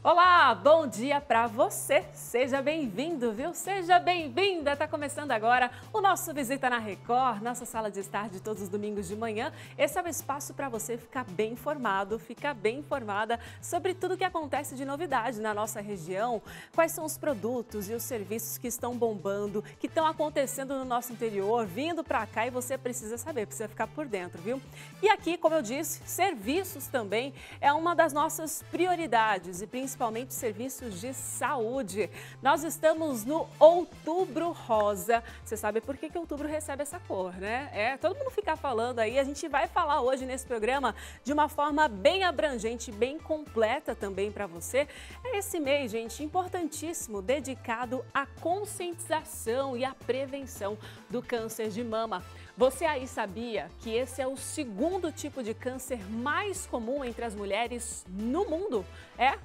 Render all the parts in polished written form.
Olá, bom dia para você. Seja bem-vindo, viu? Seja bem-vinda. Está começando agora o nosso Visita na Record, nossa sala de estar de todos os domingos de manhã. Esse é o espaço para você ficar bem informado, ficar bem informada sobre tudo o que acontece de novidade na nossa região, quais são os produtos e os serviços que estão bombando, que estão acontecendo no nosso interior, vindo para cá e você precisa saber, precisa ficar por dentro, viu? E aqui, como eu disse, serviços também é uma das nossas prioridades e principalmente serviços de saúde. Nós estamos no Outubro Rosa. Você sabe por que outubro recebe essa cor, né? Todo mundo fica falando aí. A gente vai falar hoje nesse programa de uma forma bem abrangente, bem completa também para você. É esse mês, gente, importantíssimo, dedicado à conscientização e à prevenção do câncer de mama. Você aí sabia que esse é o segundo tipo de câncer mais comum entre as mulheres no mundo?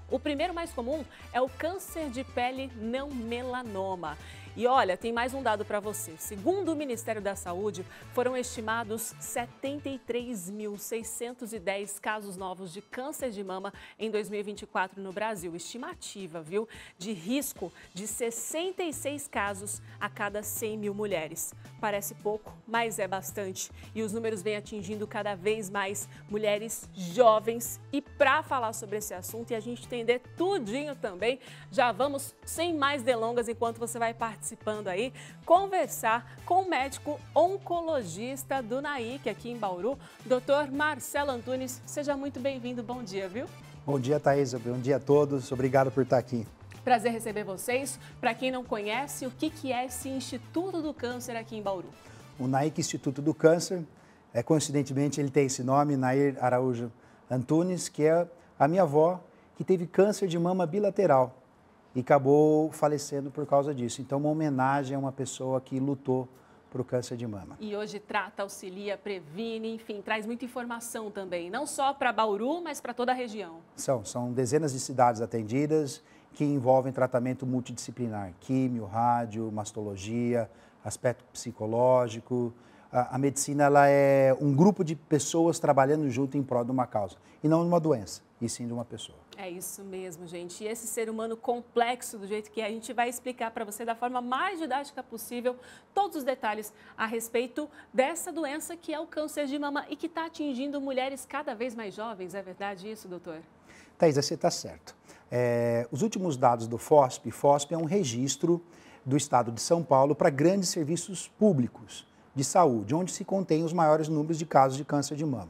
O primeiro mais comum é o câncer de pele não melanoma. E olha, tem mais um dado para você. Segundo o Ministério da Saúde, foram estimados 73.610 casos novos de câncer de mama em 2024 no Brasil. Estimativa, viu? De risco de 66 casos a cada 100 mil mulheres. Parece pouco, mas é bastante. E os números vêm atingindo cada vez mais mulheres jovens. E para falar sobre esse assunto e a gente entender tudinho também, já vamos, sem mais delongas, enquanto você vai participando aí, conversar com o médico oncologista do NAIC aqui em Bauru, Dr. Marcelo Antunes. Seja muito bem-vindo, bom dia, viu? Bom dia, Thaís, bom dia a todos, obrigado por estar aqui. Prazer receber vocês. Para quem não conhece, o que é esse Instituto do Câncer aqui em Bauru? O NAIC Instituto do Câncer, coincidentemente ele tem esse nome, Nair Araújo Antunes, que é a minha avó, que teve câncer de mama bilateral e acabou falecendo por causa disso. Então, uma homenagem a uma pessoa que lutou para o câncer de mama. E hoje trata, auxilia, previne, enfim, traz muita informação também, não só para Bauru, mas para toda a região. São dezenas de cidades atendidas que envolvem tratamento multidisciplinar, químio, rádio, mastologia, aspecto psicológico. A medicina ela é um grupo de pessoas trabalhando junto em prol de uma causa, e não de uma doença, e sim de uma pessoa. É isso mesmo, gente. E esse ser humano complexo, do jeito que é, a gente vai explicar para você da forma mais didática possível todos os detalhes a respeito dessa doença que é o câncer de mama e que está atingindo mulheres cada vez mais jovens. É verdade isso, doutor? Thaís, você está certo. Os últimos dados do FOSP é um registro do estado de São Paulo para grandes serviços públicos de saúde, onde se contém os maiores números de casos de câncer de mama.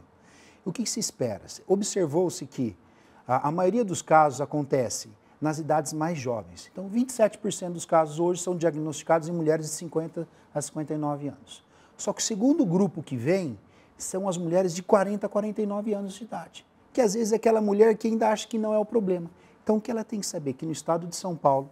O que se espera? Observou-se que a maioria dos casos acontece nas idades mais jovens. Então, 27% dos casos hoje são diagnosticados em mulheres de 50 a 59 anos. Só que o segundo grupo que vem são as mulheres de 40 a 49 anos de idade, que às vezes é aquela mulher que ainda acha que não é o problema. Então, o que ela tem que saber? Que no estado de São Paulo,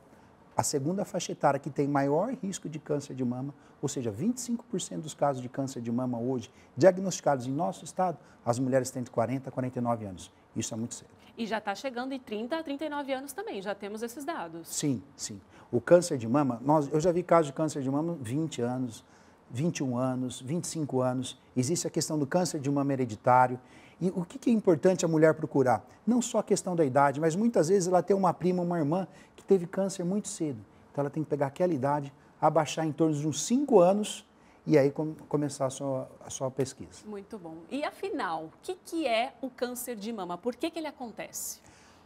a segunda faixa etária que tem maior risco de câncer de mama, ou seja, 25% dos casos de câncer de mama hoje diagnosticados em nosso estado, as mulheres têm de 40 a 49 anos. Isso é muito sério. E já está chegando em 30 a 39 anos também, já temos esses dados. Sim, sim. O câncer de mama, eu já vi casos de câncer de mama 20 anos, 21 anos, 25 anos. Existe a questão do câncer de mama hereditário. E o que é importante a mulher procurar? Não só a questão da idade, mas muitas vezes ela tem uma prima, uma irmã que teve câncer muito cedo. Então ela tem que pegar aquela idade, abaixar em torno de uns 5 anos e aí começar a sua pesquisa. Muito bom. E afinal, o que é o câncer de mama? Por que ele acontece?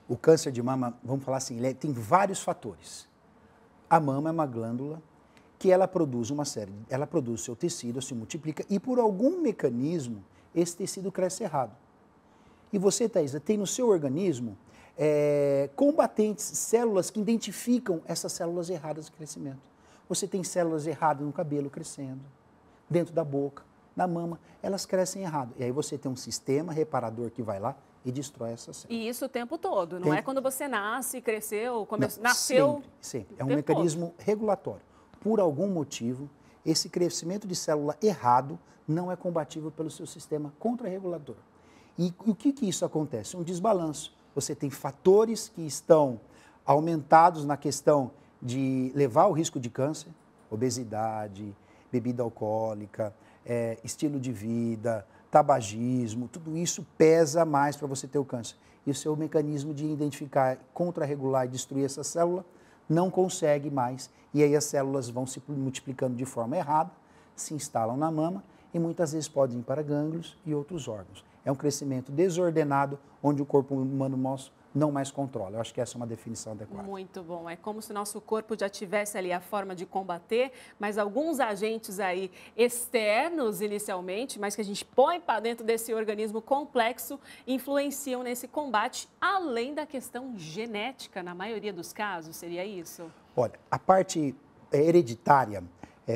O câncer de mama, vamos falar assim, ele tem vários fatores. A mama é uma glândula que ela produz ela produz seu tecido, se multiplica e por algum mecanismo esse tecido cresce errado. E você, Thaisa, tem no seu organismo combatentes, células que identificam essas células erradas de crescimento. Você tem células erradas no cabelo crescendo, dentro da boca, na mama, elas crescem errado. E aí você tem um sistema reparador que vai lá e destrói essas células. E isso o tempo todo, não é quando você nasce, cresceu, nasceu... Sempre. É um mecanismo regulatório. Por algum motivo, esse crescimento de célula errado não é combatível pelo seu sistema contrarregulador. E o que isso acontece? Um desbalanço. Você tem fatores que estão aumentados na questão de levar ao risco de câncer, obesidade, bebida alcoólica, estilo de vida, tabagismo, tudo isso pesa mais para você ter o câncer. E o seu mecanismo de identificar, contrarregular e destruir essa célula não consegue mais. E aí as células vão se multiplicando de forma errada, se instalam na mama e muitas vezes podem ir para gânglios e outros órgãos. É um crescimento desordenado, onde o corpo humano nosso não mais controla. Eu acho que essa é uma definição adequada. Muito bom. É como se o nosso corpo já tivesse ali a forma de combater, mas alguns agentes aí externos inicialmente, mas que a gente põe para dentro desse organismo complexo, influenciam nesse combate, além da questão genética, na maioria dos casos, seria isso? Olha, a parte hereditária,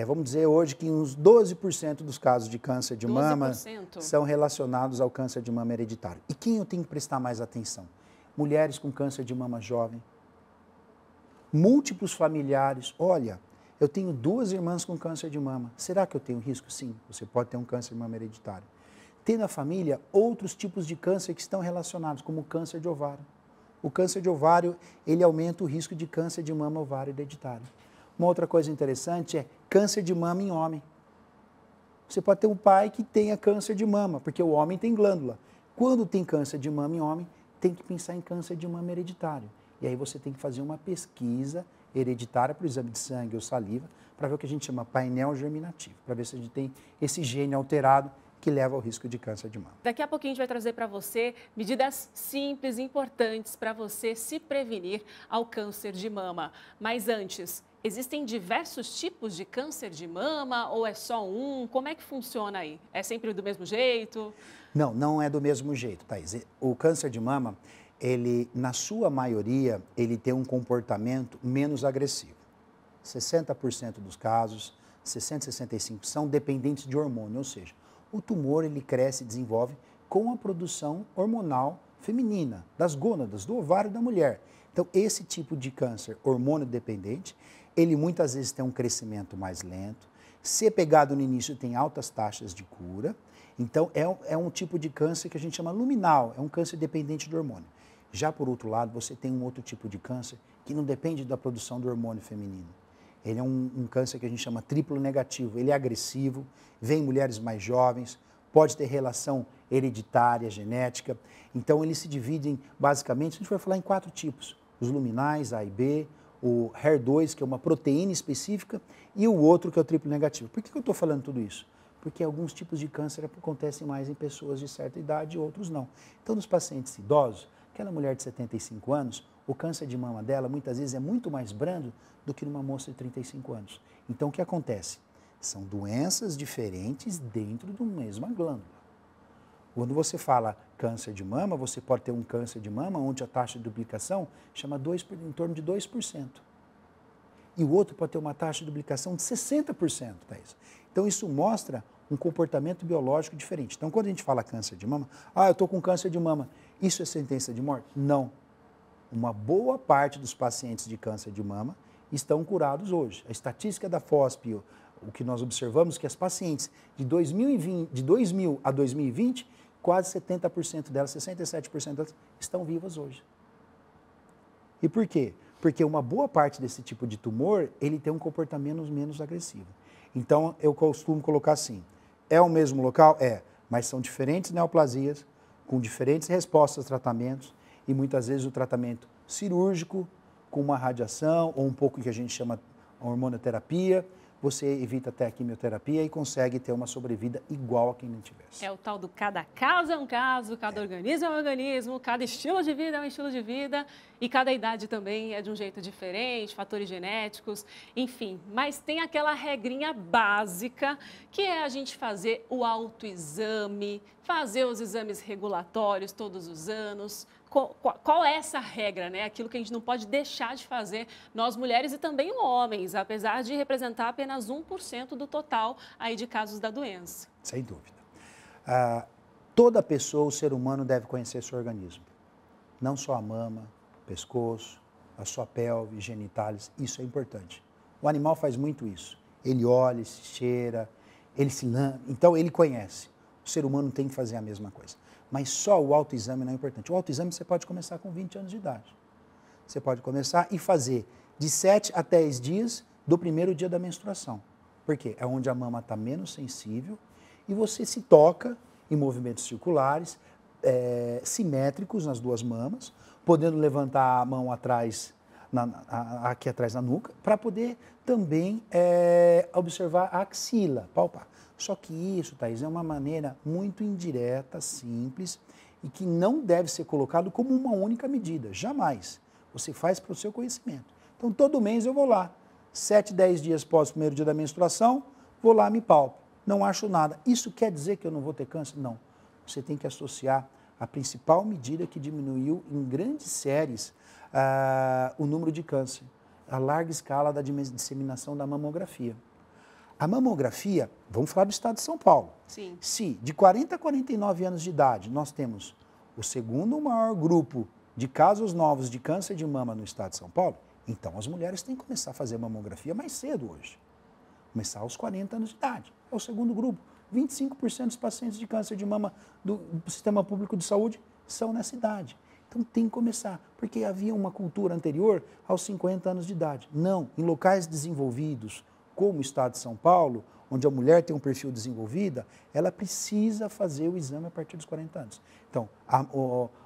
vamos dizer hoje que uns 12% dos casos de câncer de 12%? mama são relacionados ao câncer de mama hereditário. E quem eu tenho que prestar mais atenção? Mulheres com câncer de mama jovem, múltiplos familiares. Olha, eu tenho 2 irmãs com câncer de mama. Será que eu tenho risco? Sim, você pode ter um câncer de mama hereditário. Tem na família outros tipos de câncer que estão relacionados, como o câncer de ovário. O câncer de ovário, ele aumenta o risco de câncer de mama ovário hereditário. Uma outra coisa interessante é câncer de mama em homem. Você pode ter um pai que tenha câncer de mama, porque o homem tem glândula. Quando tem câncer de mama em homem, tem que pensar em câncer de mama hereditário. E aí você tem que fazer uma pesquisa hereditária para o exame de sangue ou saliva, para ver o que a gente chama painel germinativo, para ver se a gente tem esse gene alterado que leva ao risco de câncer de mama. Daqui a pouquinho a gente vai trazer para você medidas simples e importantes para você se prevenir ao câncer de mama. Mas antes, existem diversos tipos de câncer de mama ou é só um? Como é que funciona aí? É sempre do mesmo jeito? Não, não é do mesmo jeito, Thaís. O câncer de mama, ele, na sua maioria, ele tem um comportamento menos agressivo. 60% dos casos, 60, 65% são dependentes de hormônio, ou seja, o tumor ele cresce e desenvolve com a produção hormonal feminina, das gônadas, do ovário da mulher. Então, esse tipo de câncer hormônio dependente, ele muitas vezes tem um crescimento mais lento, se pegado no início tem altas taxas de cura. Então, é um tipo de câncer que a gente chama luminal, é um câncer dependente do hormônio. Já por outro lado, você tem um outro tipo de câncer que não depende da produção do hormônio feminino. Ele é um câncer que a gente chama triplo negativo, ele é agressivo, vem em mulheres mais jovens, pode ter relação hereditária, genética. Então, eles se dividem basicamente, a gente vai falar em 4 tipos, os luminais, A e B, o HER2, que é uma proteína específica, e o outro que é o triplo negativo. Por que eu estou falando tudo isso? Porque alguns tipos de câncer acontecem mais em pessoas de certa idade e outros não. Então, nos pacientes idosos, aquela mulher de 75 anos, o câncer de mama dela muitas vezes é muito mais brando do que numa moça de 35 anos. Então, o que acontece? São doenças diferentes dentro de uma mesma glândula. Quando você fala câncer de mama, você pode ter um câncer de mama onde a taxa de duplicação chama em torno de 2%. E o outro pode ter uma taxa de duplicação de 60%, Thaís. Então, isso mostra um comportamento biológico diferente. Então, quando a gente fala câncer de mama, eu estou com câncer de mama, isso é sentença de morte? Não. Uma boa parte dos pacientes de câncer de mama estão curados hoje. A estatística da FOSP, o que nós observamos é que as pacientes de 2000 a 2020, quase 70% delas, 67% delas, estão vivas hoje. E por quê? Porque uma boa parte desse tipo de tumor, ele tem um comportamento menos agressivo. Então, eu costumo colocar assim, é o mesmo local? É, mas são diferentes neoplasias, com diferentes respostas a tratamentos, e muitas vezes o tratamento cirúrgico, com uma radiação, ou um pouco que a gente chama hormonoterapia, você evita até a quimioterapia e consegue ter uma sobrevida igual a quem não tivesse. É o tal do cada caso é um caso, cada organismo é um organismo, cada estilo de vida é um estilo de vida e cada idade também é de um jeito diferente, fatores genéticos, enfim. Mas tem aquela regrinha básica que é a gente fazer o autoexame, fazer os exames regulatórios todos os anos. Qual é essa regra, né? Aquilo que a gente não pode deixar de fazer, nós mulheres e também homens, apesar de representar apenas 1% do total aí de casos da doença. Sem dúvida. Toda pessoa, o ser humano, deve conhecer seu organismo. Não só a mama, o pescoço, a sua pelve, genitais, isso é importante. O animal faz muito isso. Ele olha, se cheira, ele se lambe, então ele conhece. O ser humano tem que fazer a mesma coisa. Mas só o autoexame não é importante. O autoexame você pode começar com 20 anos de idade. Você pode começar e fazer de 7 a 10 dias do primeiro dia da menstruação. Por quê? É onde a mama está menos sensível e você se toca em movimentos circulares, simétricos nas duas mamas, podendo levantar a mão atrás, aqui atrás na nuca, para poder também observar a axila, palpar. Só que isso, Thaís, é uma maneira muito indireta, simples, e que não deve ser colocado como uma única medida, jamais. Você faz para o seu conhecimento. Então, todo mês eu vou lá, 7, 10 dias após o primeiro dia da menstruação, vou lá, me palpo. Não acho nada. Isso quer dizer que eu não vou ter câncer? Não. Você tem que associar a principal medida que diminuiu em grandes séries o número de câncer, a larga escala da disseminação da mamografia. A mamografia, vamos falar do estado de São Paulo. Sim. Se de 40 a 49 anos de idade nós temos o segundo maior grupo de casos novos de câncer de mama no estado de São Paulo, então as mulheres têm que começar a fazer mamografia mais cedo hoje. Começar aos 40 anos de idade. É o segundo grupo. 25% dos pacientes de câncer de mama do sistema público de saúde são nessa idade. Então tem que começar, porque havia uma cultura anterior aos 50 anos de idade. Não, em locais desenvolvidos, como o estado de São Paulo, onde a mulher tem um perfil desenvolvido, ela precisa fazer o exame a partir dos 40 anos. Então,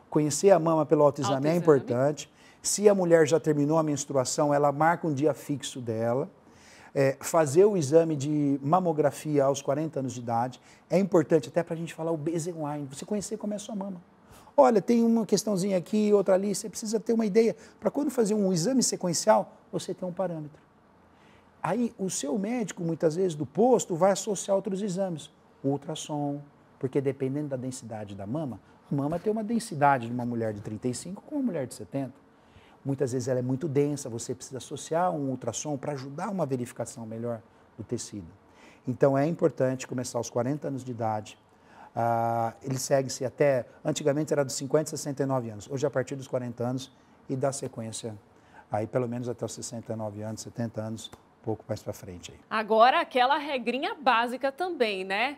conhecer a mama pelo autoexame é importante. Se a mulher já terminou a menstruação, ela marca um dia fixo dela. Fazer o exame de mamografia aos 40 anos de idade é importante até para a gente falar o baseline, você conhecer como é a sua mama. Olha, tem uma questãozinha aqui, outra ali, você precisa ter uma ideia. Para quando fazer um exame sequencial, você tem um parâmetro. Aí o seu médico, muitas vezes, do posto, vai associar outros exames. O ultrassom, porque dependendo da densidade da mama, a mama tem uma densidade de uma mulher de 35 com uma mulher de 70. Muitas vezes ela é muito densa, você precisa associar um ultrassom para ajudar uma verificação melhor do tecido. Então é importante começar aos 40 anos de idade. Ele segue-se até, antigamente era dos 50 a 69 anos, hoje a partir dos 40 anos e dá sequência aí pelo menos até os 69 anos, 70 anos, um pouco mais para frente aí. Agora aquela regrinha básica também, né?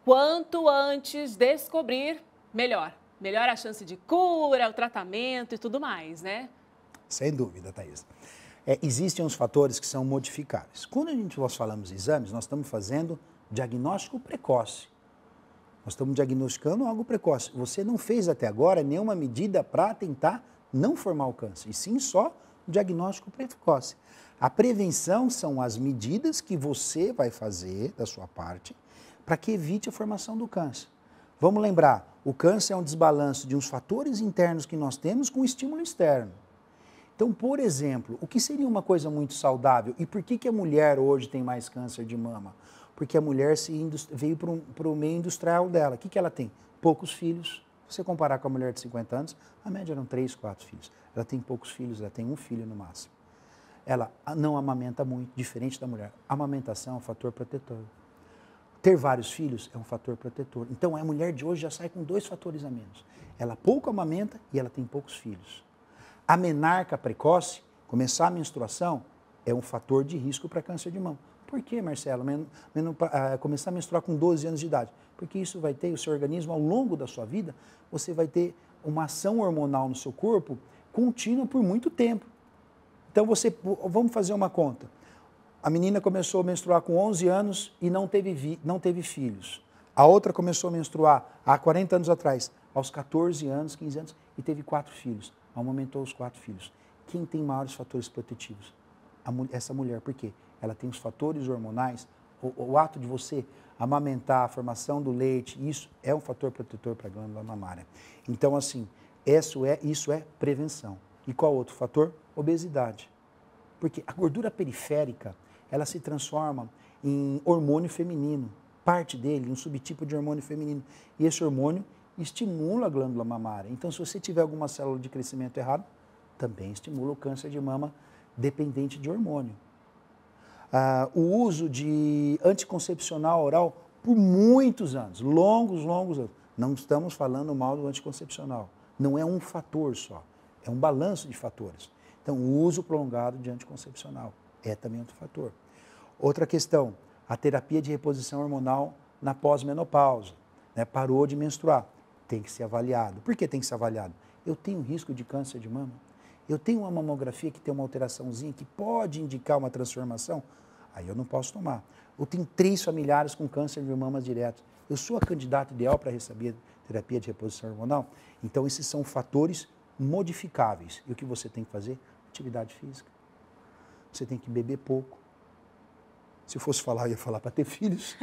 Quanto antes descobrir, melhor. Melhor a chance de cura, o tratamento e tudo mais, né? Sem dúvida, Thaís. Existem uns fatores que são modificáveis. Quando nós falamos de exames, nós estamos fazendo diagnóstico precoce. Nós estamos diagnosticando algo precoce. Você não fez até agora nenhuma medida para tentar não formar o câncer, e sim só o diagnóstico precoce. A prevenção são as medidas que você vai fazer da sua parte para que evite a formação do câncer. Vamos lembrar, o câncer é um desbalanço de uns fatores internos que nós temos com o estímulo externo. Então, por exemplo, o que seria uma coisa muito saudável? E por que a mulher hoje tem mais câncer de mama? Porque a mulher veio para o meio industrial dela. O que ela tem? Poucos filhos. Se você comparar com a mulher de 50 anos, a média eram 3, 4 filhos. Ela tem poucos filhos, ela tem um filho no máximo. Ela não amamenta muito, diferente da mulher. A amamentação é um fator protetor. Ter vários filhos é um fator protetor. Então, a mulher de hoje já sai com 2 fatores a menos. Ela pouco amamenta e ela tem poucos filhos. A menarca precoce, começar a menstruação, é um fator de risco para câncer de mama. Por que, Marcelo? Começar a menstruar com 12 anos de idade? Porque isso vai ter, o seu organismo, ao longo da sua vida, você vai ter uma ação hormonal no seu corpo contínua por muito tempo. Então, vamos fazer uma conta. A menina começou a menstruar com 11 anos e não teve filhos. A outra começou a menstruar há 40 anos atrás, aos 14 anos, 15 anos, e teve 4 filhos. Aumentou os 4 filhos. Quem tem maiores fatores protetivos? Essa mulher. Por quê? Ela tem os fatores hormonais. O ato de você amamentar, a formação do leite, isso é um fator protetor para a glândula mamária. Então, assim, isso é prevenção. E qual outro fator? Obesidade. Porque a gordura periférica, ela se transforma em hormônio feminino. Parte dele, um subtipo de hormônio feminino. E esse hormônio estimula a glândula mamária. Então, se você tiver alguma célula de crescimento errado, também estimula o câncer de mama dependente de hormônio. O uso de anticoncepcional oral por muitos anos, longos anos. Não estamos falando mal do anticoncepcional. Não é um fator só, é um balanço de fatores. Então, o uso prolongado de anticoncepcional é também outro fator. Outra questão, a terapia de reposição hormonal na pós-menopausa, né? Parou de menstruar. Tem que ser avaliado. Por que tem que ser avaliado? Eu tenho risco de câncer de mama? Eu tenho uma mamografia que tem uma alteraçãozinha que pode indicar uma transformação? Aí eu não posso tomar. Eu tenho 3 familiares com câncer de mama direto. Eu sou a candidata ideal para receber terapia de reposição hormonal? Então, esses são fatores modificáveis. E o que você tem que fazer? Atividade física. Você tem que beber pouco. Se eu fosse falar, eu ia falar para ter filhos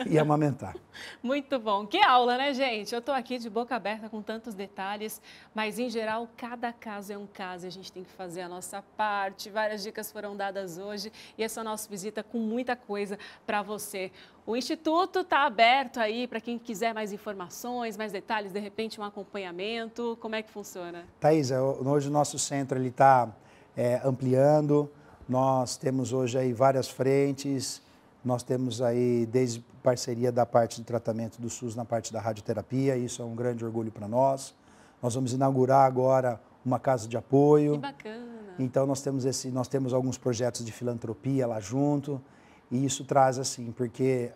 e amamentar. Muito bom. Que aula, né, gente? Eu estou aqui de boca aberta com tantos detalhes, mas, em geral, cada caso é um caso e a gente tem que fazer a nossa parte. Várias dicas foram dadas hoje e essa é a nossa visita com muita coisa para você. O Instituto está aberto aí para quem quiser mais informações, mais detalhes, de repente um acompanhamento. Como é que funciona? Thaisa, hoje o nosso centro está ampliando. Nós temos hoje aí várias frentes, nós temos aí desde parceria da parte de tratamento do SUS na parte da radioterapia, isso é um grande orgulho para nós. Nós vamos inaugurar agora uma casa de apoio. Que bacana! Então nós temos alguns projetos de filantropia lá junto, e isso traz assim, porque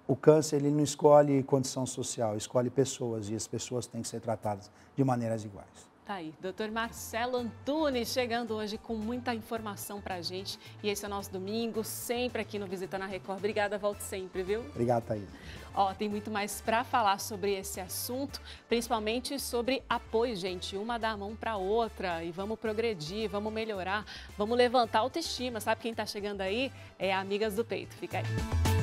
o câncer ele não escolhe condição social, escolhe pessoas, e as pessoas têm que ser tratadas de maneiras iguais. Tá aí, Dr. Marcelo Antunes chegando hoje com muita informação pra gente. E esse é o nosso domingo, sempre aqui no Visita na Record. Obrigada, volte sempre, viu? Obrigado, Thaís. Ó, tem muito mais para falar sobre esse assunto, principalmente sobre apoio, gente. Uma dá a mão para outra e vamos progredir, vamos melhorar, vamos levantar a autoestima. Sabe quem tá chegando aí? É Amigas do Peito. Fica aí.